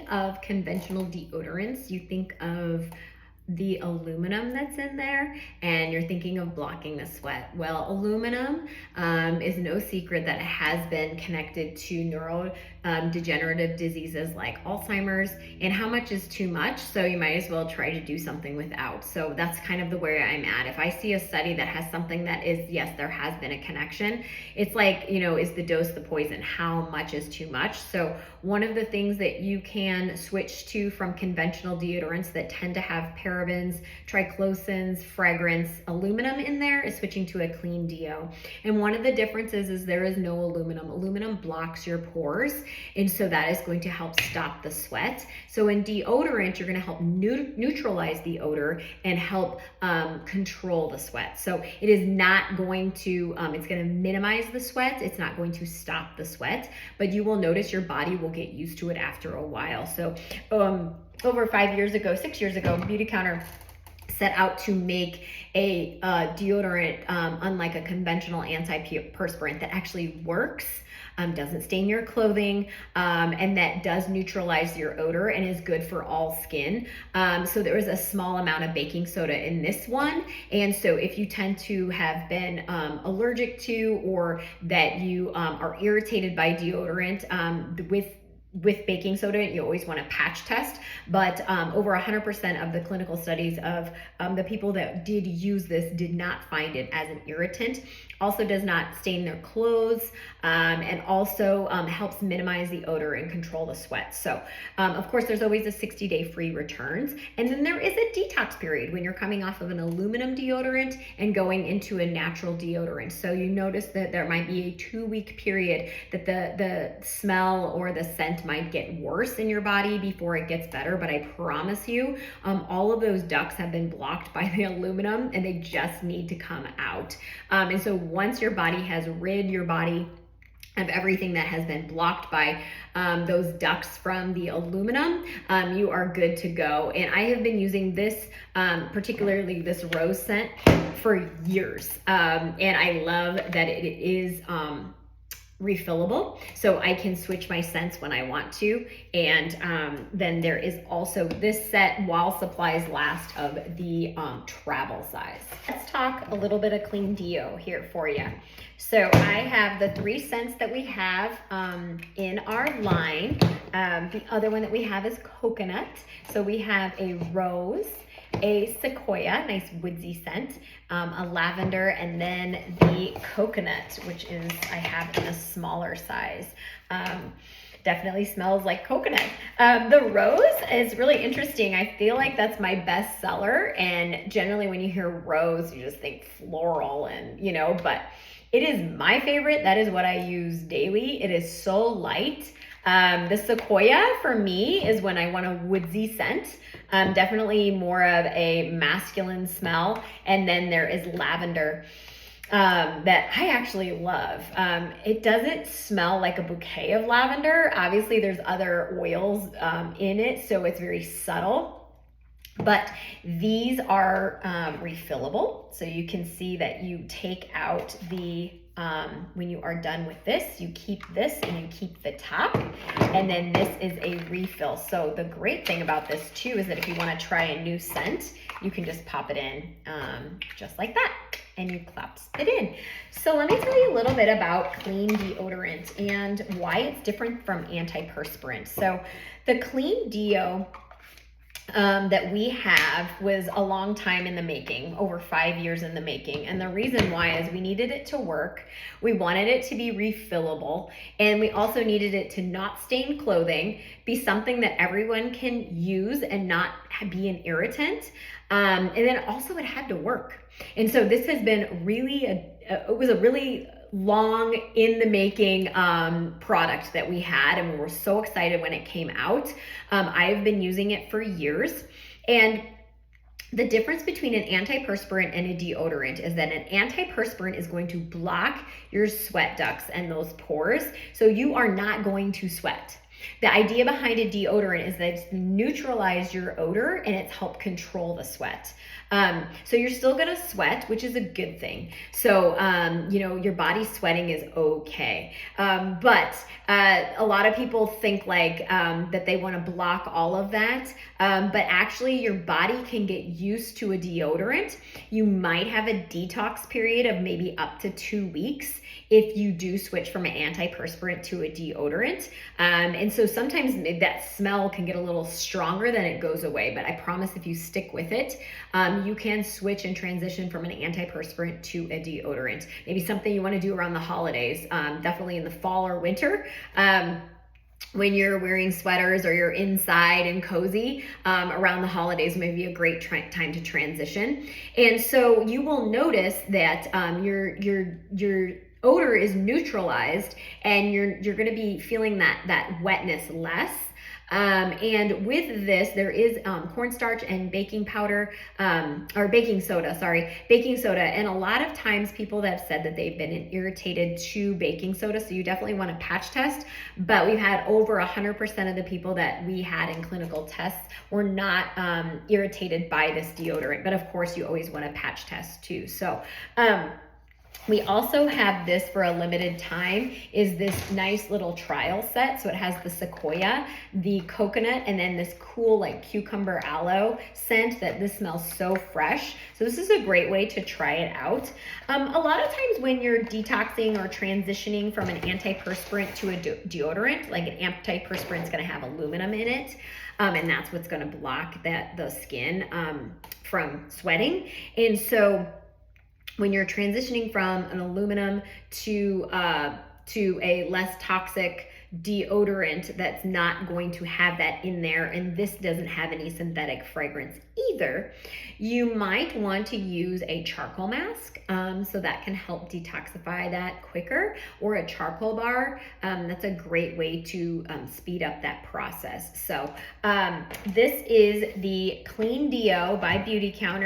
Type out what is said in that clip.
of conventional deodorants, you think of the aluminum that's in there, and you're thinking of blocking the sweat. Well, aluminum is no secret that it has been connected to neurodegenerative diseases like Alzheimer's, and how much is too much, so you might as well try to do something without. So that's kind of the way I'm at. If I see a study that has something that is, yes, there has been a connection, it's like, is the dose the poison? How much is too much? So one of the things that you can switch to from conventional deodorants that tend to have parabens, triclosans, fragrance, aluminum in there is switching to a clean deo. And one of the differences is there is no aluminum. Aluminum blocks your pores, and so that is going to help stop the sweat. So in deodorant, you're going to help neutralize the odor and help control the sweat. So it is not going to, it's going to minimize the sweat. It's not going to stop the sweat, but you will notice your body will get used to it after a while. So over 6 years ago, Beauty Counter set out to make a deodorant unlike a conventional antiperspirant that actually works, doesn't stain your clothing, and that does neutralize your odor and is good for all skin. So there was a small amount of baking soda in this one. And so if you tend to have been allergic to, or that you are irritated by deodorant, with baking soda, you always want to patch test, but over 100% of the clinical studies of the people that did use this did not find it as an irritant. Also does not stain their clothes, and also helps minimize the odor and control the sweat. So of course there's always a 60-day free returns, and then there is a detox period when you're coming off of an aluminum deodorant and going into a natural deodorant. So you notice that there might be a 2-week period that the smell or the scent might get worse in your body before it gets better, but I promise you, all of those ducts have been blocked by the aluminum, and they just need to come out. And so once your body has rid your body of everything that has been blocked by those ducts from the aluminum, you are good to go. And I have been using this, particularly this rose scent, for years. And I love that it is refillable, so I can switch my scents when I want to. And then there is also this set, while supplies last, of the travel size. Let's talk a little bit of clean deo here for you. So I have the 3 scents that we have in our line. The other one that we have is coconut. So we have a rose, a sequoia, nice woodsy scent, a lavender, and then the coconut, which is, I have in a smaller size. Definitely smells like coconut. The rose is really interesting. I feel like that's my best seller, and generally when you hear rose, you just think floral, and but it is my favorite. That is what I use daily. It is so light. The sequoia for me is when I want a woodsy scent, definitely more of a masculine smell. And then there is lavender that I actually love. It doesn't smell like a bouquet of lavender. Obviously there's other oils in it, so it's very subtle. But these are refillable, so you can see that you take out the, when you are done with this, you keep this and you keep the top, and then this is a refill. So the great thing about this too is that if you want to try a new scent, you can just pop it in just like that, and you clasp it in. So let me tell you a little bit about clean deodorant and why it's different from antiperspirant. So the clean deo that we have was a long time in the making, over 5 years in the making. And the reason why is we needed it to work, we wanted it to be refillable, and we also needed it to not stain clothing, be something that everyone can use and not be an irritant. And then also it had to work. And so this has been really, it was a really long in the making product that we had, and we were so excited when it came out. I've been using it for years, and the difference between an antiperspirant and a deodorant is that an antiperspirant is going to block your sweat ducts and those pores, so you are not going to sweat. The idea behind a deodorant is that it's neutralized your odor and it's helped control the sweat. So you're still gonna sweat, which is a good thing. So, your body sweating is okay. But a lot of people think like that they want to block all of that. But actually, your body can get used to a deodorant. You might have a detox period of maybe up to 2 weeks if you do switch from an antiperspirant to a deodorant. And so sometimes that smell can get a little stronger, then it goes away. But I promise if you stick with it, you can switch and transition from an antiperspirant to a deodorant. Maybe something you want to do around the holidays, definitely in the fall or winter. When you're wearing sweaters or you're inside and cozy around the holidays, may be a great time to transition. And so you will notice that your odor is neutralized, and you're going to be feeling that wetness less. And with this, there is cornstarch and baking powder, or baking soda, And a lot of times people that have said that they've been irritated to baking soda. So you definitely want to patch test, but we've had over 100% of the people that we had in clinical tests were not irritated by this deodorant. But of course you always want to patch test too. So, we also have this for a limited time, is this nice little trial set. So it has the Sequoia, the coconut, and then this cool like cucumber aloe scent that this smells so fresh. So this is a great way to try it out. A lot of times when you're detoxing or transitioning from an antiperspirant to a deodorant, like an antiperspirant is going to have aluminum in it. And that's what's going to block the skin from sweating. And so when you're transitioning from an aluminum to a less toxic deodorant that's not going to have that in there, and this doesn't have any synthetic fragrance either, you might want to use a charcoal mask, so that can help detoxify that quicker, or a charcoal bar. That's a great way to speed up that process. So this is the Clean Deo by Beauty Counter.